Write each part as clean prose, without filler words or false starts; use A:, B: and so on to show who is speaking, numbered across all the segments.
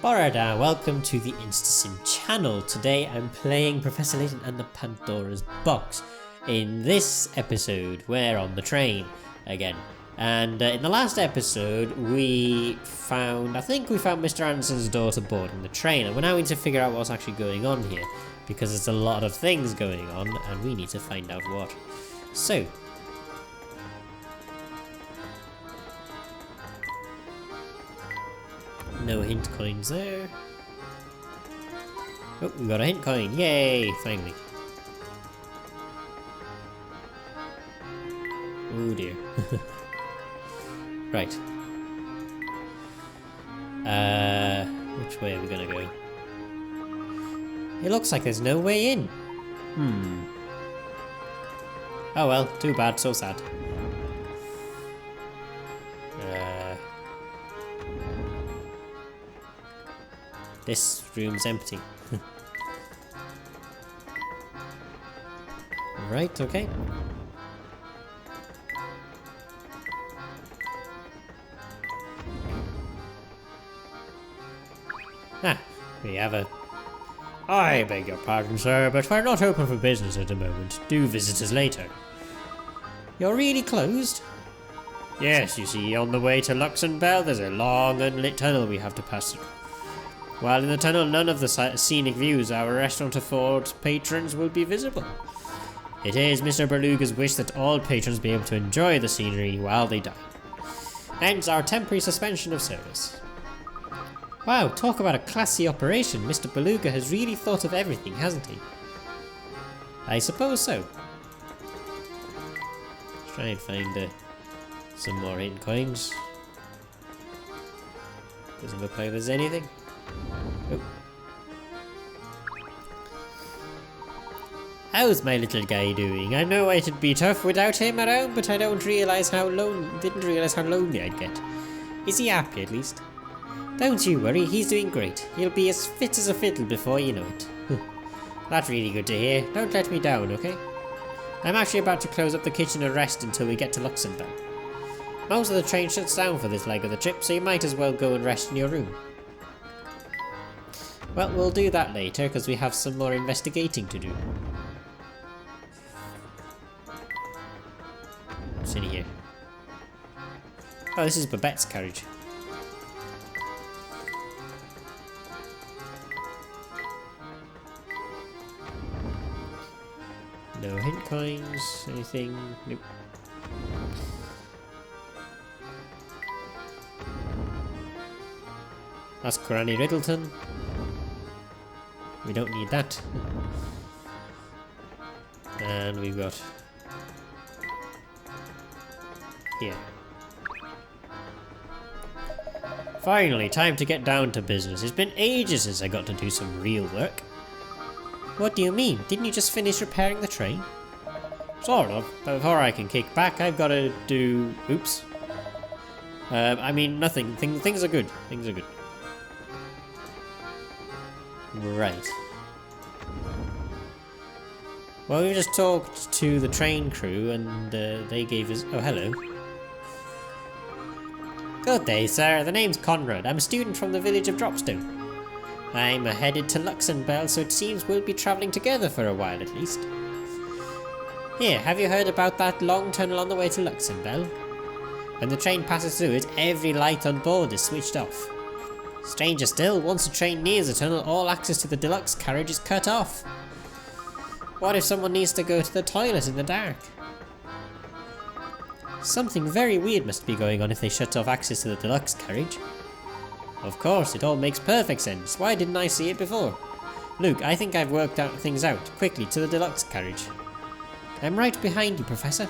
A: Alright, welcome to the InstaSim channel. Today I'm playing Professor Layton and the Pandora's Box. In this episode, we're on the train again. And in the last episode, we found Mr. Anderson's daughter boarding the train. And we're now going to figure out what's actually going on here. Because there's a lot of things going on, and we need to find out what. So, no hint coins there. Oh, we got a hint coin. Yay! Finally. Oh dear. Right. Which way are we gonna go? It looks like there's no way in. Oh well, too bad, so sad. This room's empty. Right, okay. We have a... I beg your pardon, sir, but we're not open for business at the moment. Do visit us later. You're really closed? Yes, you see, on the way to Luxembourg, there's a long unlit tunnel we have to pass through. While in the tunnel, none of the scenic views our restaurant affords patrons will be visible. It is Mr. Beluga's wish that all patrons be able to enjoy the scenery while they dine. Hence our temporary suspension of service. Wow, talk about a classy operation. Mr. Beluga has really thought of everything, hasn't he? I suppose so. Let's try and find some more hidden coins. Doesn't look like there's anything. Oh. How's my little guy doing? I know it'd be tough without him around, but I didn't realise how lonely I'd get. Is he happy at least? Don't you worry, he's doing great. He'll be as fit as a fiddle before you know it. That's really good to hear. Don't let me down, okay? I'm actually about to close up the kitchen and rest until we get to Luxembourg. Most of the train shuts down for this leg of the trip, so you might as well go and rest in your room. Well, we'll do that later, because we have some more investigating to do. What's in here? Oh, this is Babette's carriage. No hint coins, anything? Nope. That's Granny Riddleton. We don't need that. And we've got... here. Finally, time to get down to business. It's been ages since I got to do some real work. What do you mean? Didn't you just finish repairing the train? Sort of, but before I can kick back, I've got to do... Oops. I mean, nothing. Things are good. Things are good. Right. Well, we just talked to the train crew and they gave us... Oh, hello. Good day, sir. The name's Conrad. I'm a student from the village of Dropstone. I'm headed to Luxembourg, so it seems we'll be travelling together for a while at least. Here, have you heard about that long tunnel on the way to Luxembourg? When the train passes through it, every light on board is switched off. Stranger still, once the train nears the tunnel, all access to the deluxe carriage is cut off. What if someone needs to go to the toilet in the dark? Something very weird must be going on if they shut off access to the deluxe carriage. Of course, it all makes perfect sense. Why didn't I see it before? Luke, I think I've worked things out. Quickly, to the deluxe carriage. I'm right behind you, Professor.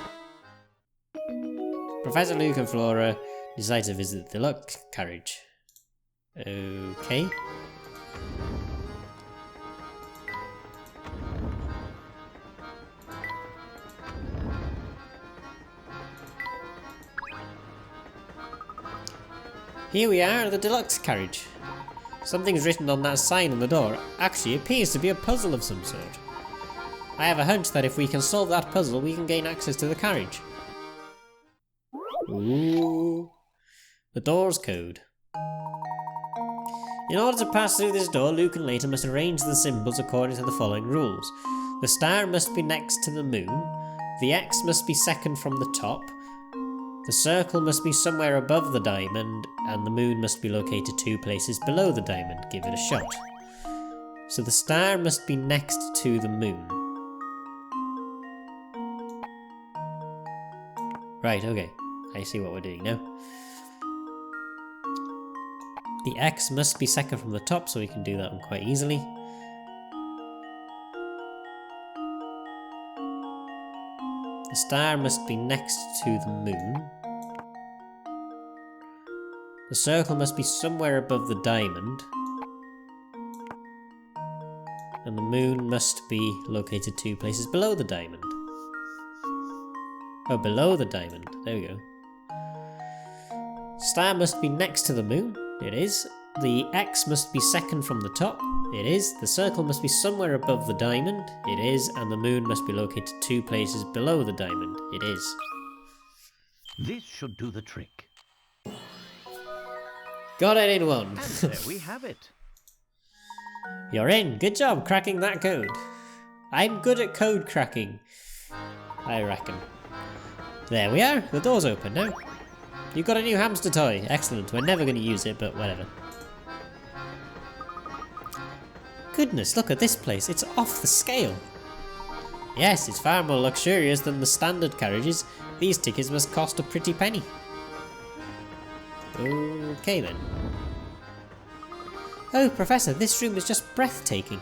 A: Professor Luke and Flora decide to visit the deluxe carriage. Okay. Here we are, the deluxe carriage. Something's written on that sign on the door. Actually, it appears to be a puzzle of some sort. I have a hunch that if we can solve that puzzle, we can gain access to the carriage. Ooh. The door's code. In order to pass through this door, Luke and Layton must arrange the symbols according to the following rules. The star must be next to the moon, the X must be second from the top, the circle must be somewhere above the diamond, and the moon must be located 2 places below the diamond. Give it a shot. So the star must be next to the moon. Right, okay. I see what we're doing now. The X must be second from the top, so we can do that one quite easily. The star must be next to the moon. The circle must be somewhere above the diamond. And the moon must be located 2 places below the diamond. Oh, below the diamond. There we go. Star must be next to the moon. It is. The X must be second from the top. It is. The circle must be somewhere above the diamond. It is. And the moon must be located 2 places below the diamond. It is.
B: This should do the trick.
A: Got it in one.
B: And there we have it.
A: You're in. Good job cracking that code. I'm good at code cracking, I reckon. There we are. The door's open now. You got a new hamster toy. Excellent. We're never going to use it, but whatever. Goodness, look at this place. It's off the scale. Yes, it's far more luxurious than the standard carriages. These tickets must cost a pretty penny. Okay then. Oh, Professor, this room is just breathtaking.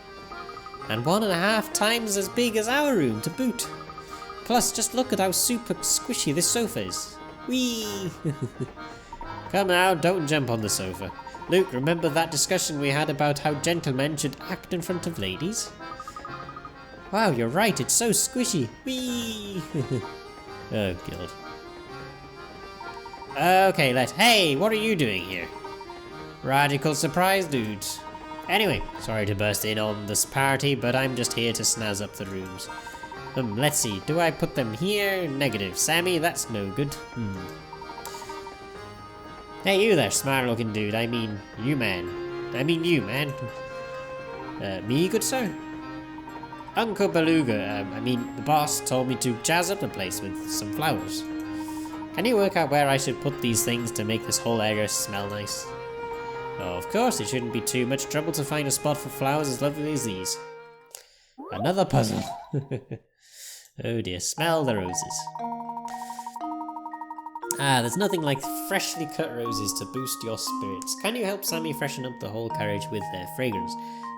A: And 1.5 times as big as our room to boot. Plus, just look at how super squishy this sofa is. Whee! Come now, don't jump on the sofa. Luke, remember that discussion we had about how gentlemen should act in front of ladies? Wow, you're right, it's so squishy. Whee! Oh, God. Okay, hey, what are you doing here? Radical surprise, dudes. Anyway, sorry to burst in on this party, but I'm just here to snazz up the rooms. Let's see, do I put them here? Negative. Sammy, that's no good. Hey, you there, smart-looking dude. I mean, you, man. Me, good sir? Uncle Beluga, the boss told me to jazz up the place with some flowers. Can you work out where I should put these things to make this whole area smell nice? Oh, of course, it shouldn't be too much trouble to find a spot for flowers as lovely as these. Another puzzle. Oh dear, smell the roses. Ah, there's nothing like freshly cut roses to boost your spirits. Can you help Sammy freshen up the whole carriage with their fragrance?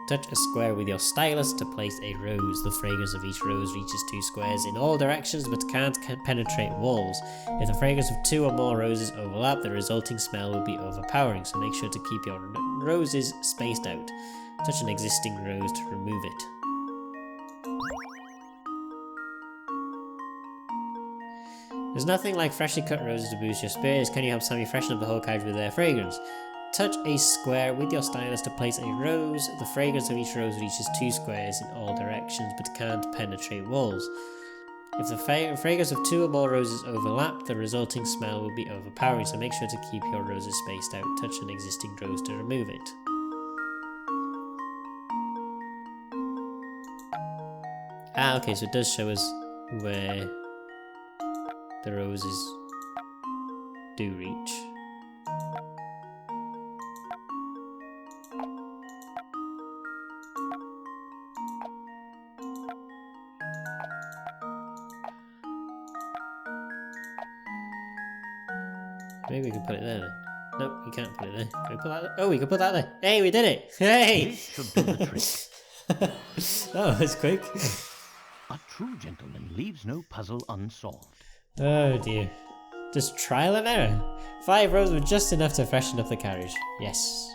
A: Touch a square with your stylus to place a rose. The fragrance of each rose reaches 2 squares in all directions but can't penetrate walls. If the fragrance of 2 or more roses overlap, the resulting smell will be overpowering, so make sure to keep your roses spaced out. Touch an existing rose to remove it. There's nothing like freshly cut roses to boost your spirits. Can you help Sammy freshen up the whole carriage with their fragrance? Touch a square with your stylus to place a rose. The fragrance of each rose reaches 2 squares in all directions but can't penetrate walls. If the fragrance of 2 or more roses overlap, the resulting smell will be overpowering, so make sure to keep your roses spaced out. Touch an existing rose to remove it. Ah, okay, so it does show us where the roses do reach. Maybe we can put it there then. Nope, we can't put it there. Can we put that there? Oh, we can put that there. Hey, we did it! Hey!
B: This should do the trick.
A: Oh, that's quick.
B: A true gentleman leaves no puzzle unsolved.
A: Oh dear. Just trial and error. 5 rows were just enough to freshen up the carriage. Yes.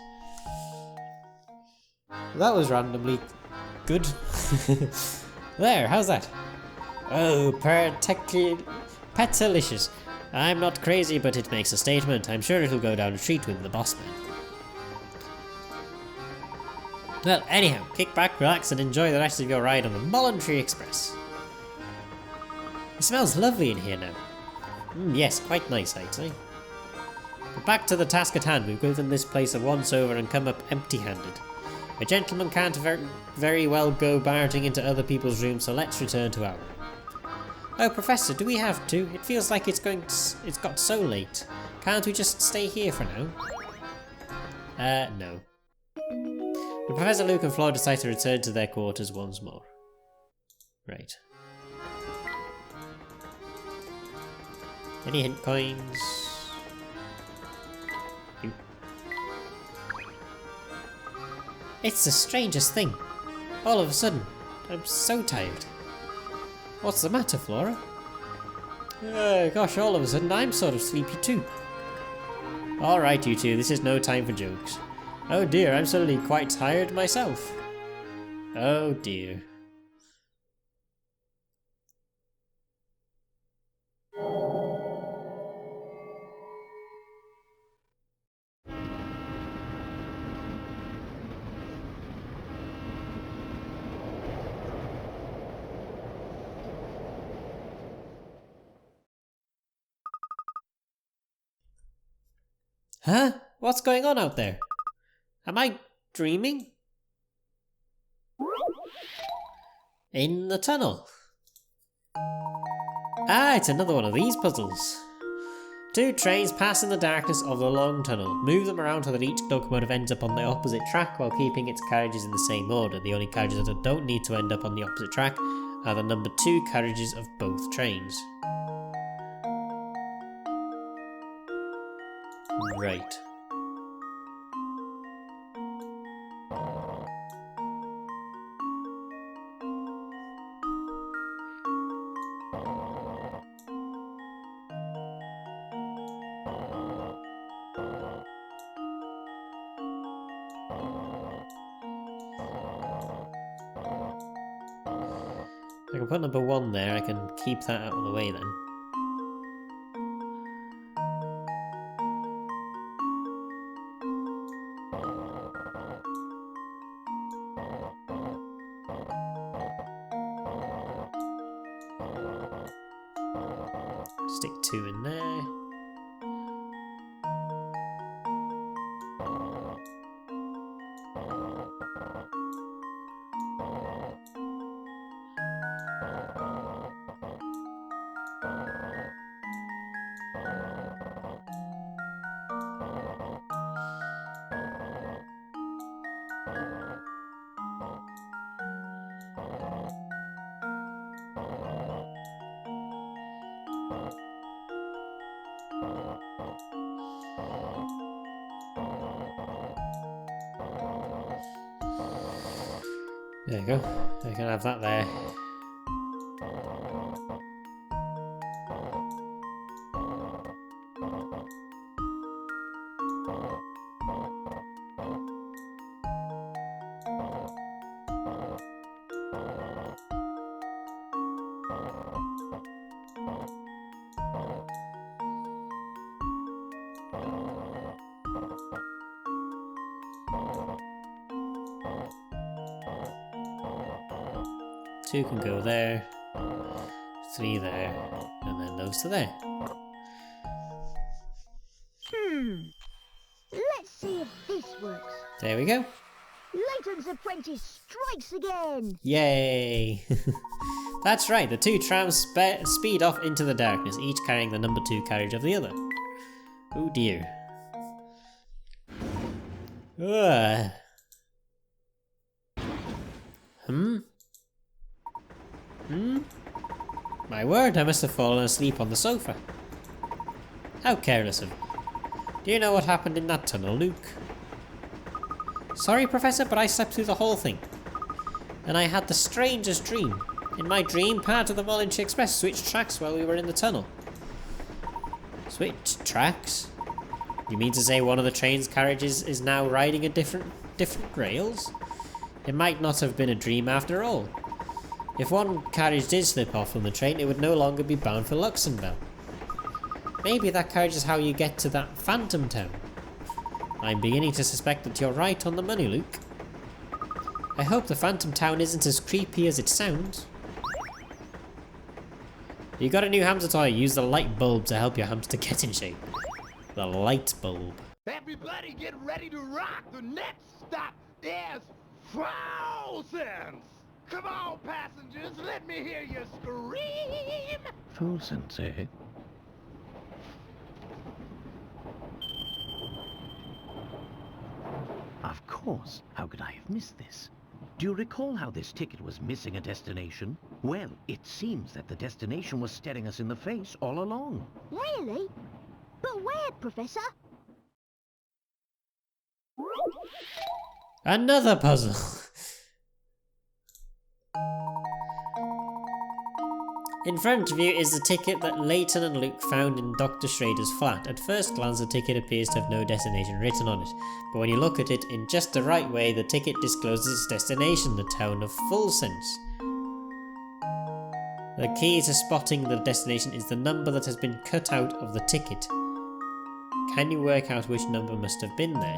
A: That was randomly good. There, how's that? Oh, petalicious. I'm not crazy, but it makes a statement. I'm sure it'll go down a treat with the boss man. Well, anyhow, kick back, relax, and enjoy the rest of your ride on the Molentary Express. It smells lovely in here now. Yes, quite nice, I'd say. But back to the task at hand. We've given this place a once-over and come up empty-handed. A gentleman can't very well go barging into other people's rooms, so let's return to our room. Oh, Professor, do we have to? It feels like it's got so late. Can't we just stay here for now? No. The Professor, Luke and Flora decide to return to their quarters once more. Right. Any hint coins? Nope. It's the strangest thing. All of a sudden, I'm so tired. What's the matter, Flora? Gosh, all of a sudden I'm sort of sleepy too. Alright, you two, this is no time for jokes. Oh dear, I'm suddenly quite tired myself. Oh dear. Huh? What's going on out there? Am I dreaming? In the tunnel. Ah, it's another one of these puzzles. Two trains pass in the darkness of the long tunnel. Move them around so that each locomotive ends up on the opposite track while keeping its carriages in the same order. The only carriages that don't need to end up on the opposite track are the number 2 carriages of both trains. Right. I can put number 1 there, I can keep that out of the way then. Stick 2 in there. There you go. I can have that there. Two can go there, 3 there, and then those to there.
C: Let's see if this works.
A: There we go.
C: Layton's apprentice strikes again.
A: Yay! That's right, the 2 trams speed off into the darkness, each carrying the number 2 carriage of the other. Oh dear. Ugh. My word, I must have fallen asleep on the sofa. How careless of me. Do you know what happened in that tunnel, Luke? Sorry, Professor, but I slept through the whole thing. And I had the strangest dream. In my dream, part of the Molentary Express switched tracks while we were in the tunnel. Switched tracks? You mean to say one of the train's carriages is now riding a different rails? It might not have been a dream after all. If one carriage did slip off from the train, it would no longer be bound for Luxembourg. Maybe that carriage is how you get to that phantom town. I'm beginning to suspect that you're right on the money, Luke. I hope the phantom town isn't as creepy as it sounds. You got a new hamster toy, use the light bulb to help your hamster get in shape. The light bulb.
D: Everybody get ready to rock. The next stop is Frozen. Come on, passengers, let me hear you scream.
B: Frozen's, eh? Of course. How could I have missed this? Do you recall how this ticket was missing a destination? Well, it seems that the destination was staring us in the face all along.
C: Really? But where, Professor?
A: Another puzzle. In front of you is the ticket that Layton and Luke found in Dr. Schrader's flat. At first glance, the ticket appears to have no destination written on it, but when you look at it in just the right way, the ticket discloses its destination, the town of Fulsense. The key to spotting the destination is the number that has been cut out of the ticket. Can you work out which number must have been there?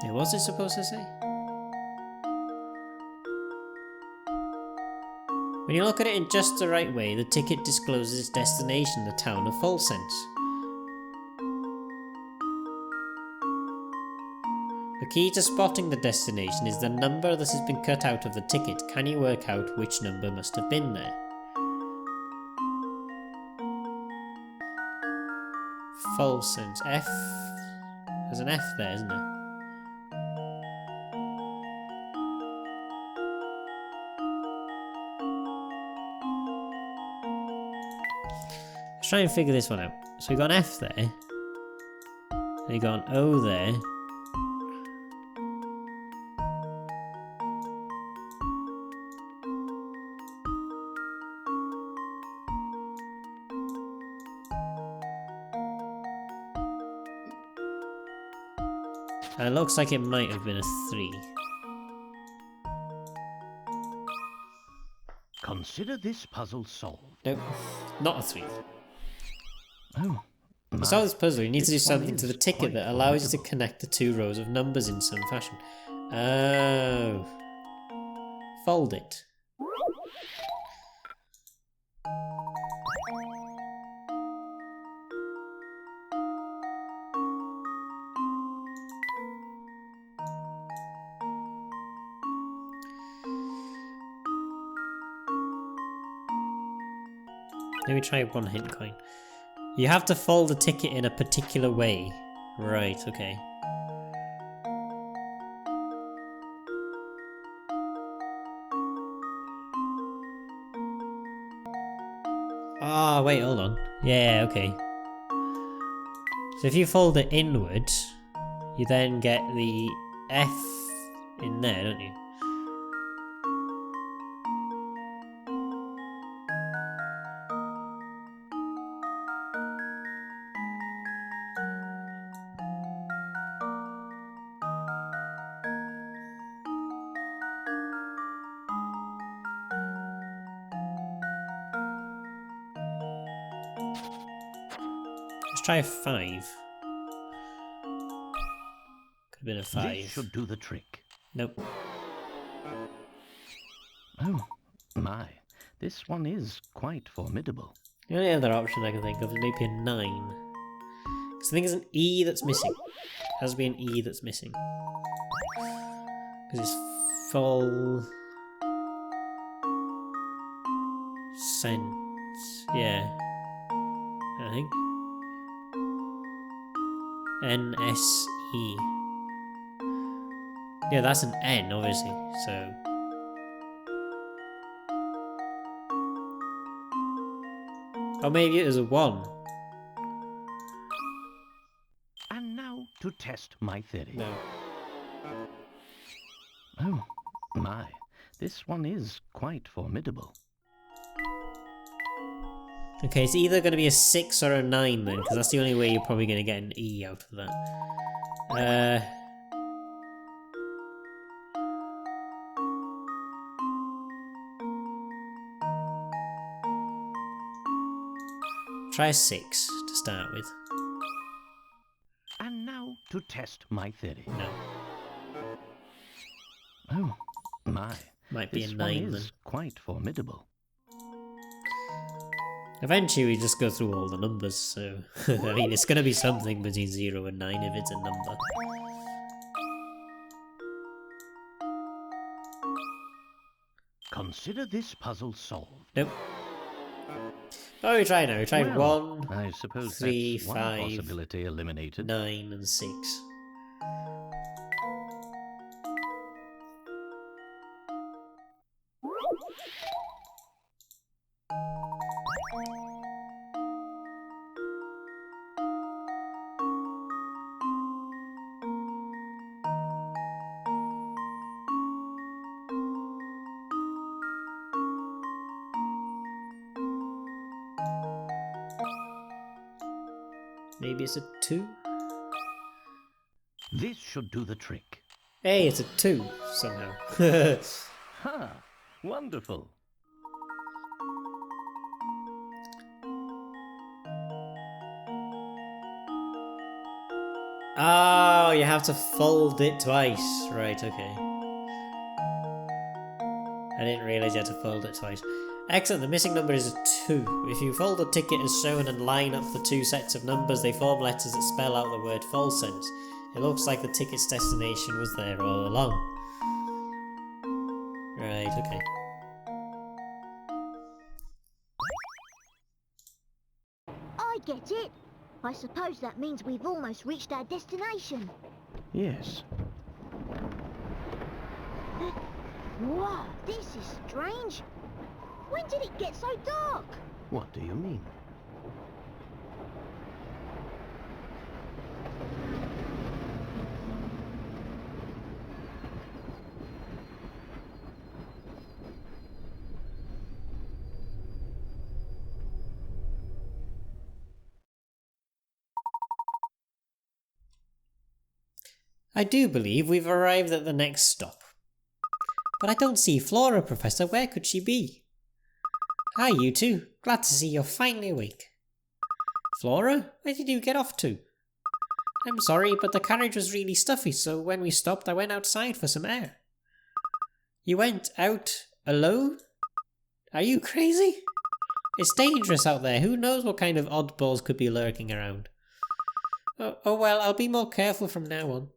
A: Yeah, what's it supposed to say? When you look at it in just the right way, the ticket discloses its destination, the town of Fulsense. The key to spotting the destination is the number that has been cut out of the ticket. Can you work out which number must have been there? Fulsense. F. There's an F there, isn't there? Let's try and figure this one out. So we got an F there. And we got an O there. And it looks like it might have been a 3.
B: Consider this puzzle solved.
A: Nope, not a 3.
B: Oh,
A: To solve this puzzle, you need to do
B: This one
A: something to the
B: is
A: ticket
B: quite
A: that allows you to
B: formidable.
A: connect the 2 rows of numbers in some fashion. Oh. Fold it. Let me try one hint coin. You have to fold the ticket in a particular way. Right, okay. Ah, wait, hold on. Yeah, okay. So if you fold it inward, you then get the F in there, don't you? Let's try a 5. Could have been a 5.
B: This should do the trick.
A: Nope.
B: Oh, my. This one is quite formidable.
A: The only other option I can think of is maybe a 9. Because I think it's an E that's missing. It has to be an E that's missing. Because it's full sense. Yeah. I think. N-S-E. Yeah, that's an N, obviously, so... Or maybe it was a 1.
B: And now to test my theory.
A: No.
B: Oh, my. This one is quite formidable.
A: Okay, it's either going to be a 6 or a 9 then, because that's the only way you're probably going to get an E out of that. Try a 6 to start with.
B: to test my theory?
A: No.
B: Oh, my.
A: Might be
B: This
A: a
B: one
A: 9 then.
B: is quite formidable.
A: Eventually we just go through all the numbers, so... I mean, it's going to be something between 0 and 9 if it's a number.
B: Consider this puzzle solved.
A: Nope. Oh, we try now. We tried
B: Well,
A: 1,
B: I suppose
A: 3,
B: that's one
A: 5,
B: possibility eliminated.
A: 9 and 6. Maybe it's a 2?
B: This should do the trick.
A: Hey, it's a 2 somehow.
B: Ha! Wonderful.
A: Oh, you have to fold it twice. Right, okay. I didn't realise you had to fold it twice. Excellent, the missing number is a 2. If you fold the ticket as shown and line up the 2 sets of numbers, they form letters that spell out the word Falsense. It looks like the ticket's destination was there all along. Right, okay.
C: I get it. I suppose that means we've almost reached our destination.
B: Yes.
C: Wow, this is strange. When did it get so dark?
B: What do you mean?
A: I do believe we've arrived at the next stop. But I don't see Flora, Professor. Where could she be? Hi, you two. Glad to see you're finally awake. Flora, where did you get off to? I'm sorry, but the carriage was really stuffy, so when we stopped I went outside for some air. You went out alone? Are you crazy? It's dangerous out there. Who knows what kind of oddballs could be lurking around? Oh well, I'll be more careful from now on.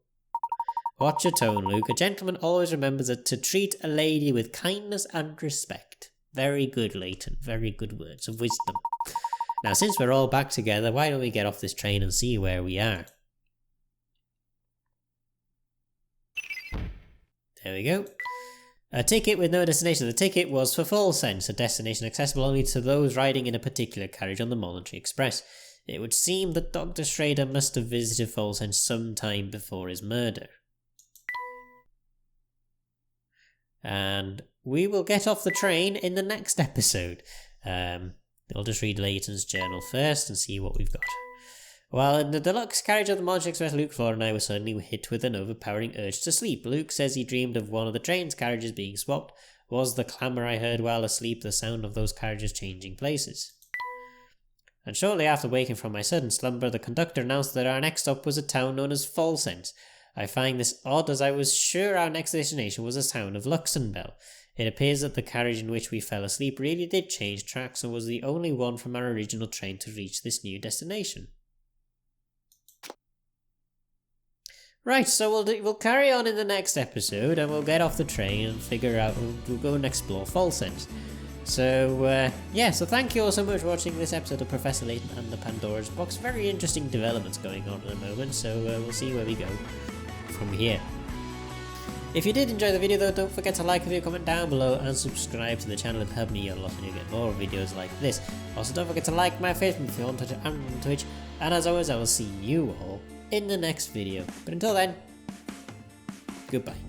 A: Watch your tone, Luke. A gentleman always remembers to treat a lady with kindness and respect. Very good, Layton. Very good words of wisdom. Now, since we're all back together, why don't we get off this train and see where we are? There we go. A ticket with no destination. The ticket was for Falsense, a destination accessible only to those riding in a particular carriage on the Molentary Express. It would seem that Dr. Schrader must have visited Falsense some time before his murder. And we will get off the train in the next episode. I'll just read Layton's journal first and see what we've got. While in the deluxe carriage of the Molentary Express, Luke, Flora and I were suddenly hit with an overpowering urge to sleep. Luke says he dreamed of one of the train's carriages being swapped. Was the clamour I heard while asleep the sound of those carriages changing places? And shortly after waking from my sudden slumber, the conductor announced that our next stop was a town known as Falsense. I find this odd, as I was sure our next destination was the town of Luxembourg. It appears that the carriage in which we fell asleep really did change tracks and was the only one from our original train to reach this new destination. Right, so we'll carry on in the next episode and we'll get off the train and figure out, we'll go and explore Falsense. So, so thank you all so much for watching this episode of Professor Layton and the Pandora's Box. Very interesting developments going on at the moment, so we'll see where we go from here. If you did enjoy the video though, don't forget to like, review, comment down below and subscribe to the channel. It'll help me a lot and you'll get more videos like this. Also, don't forget to like my Facebook if you're on Twitter and on Twitch. And as always, I will see you all in the next video. But until then, goodbye.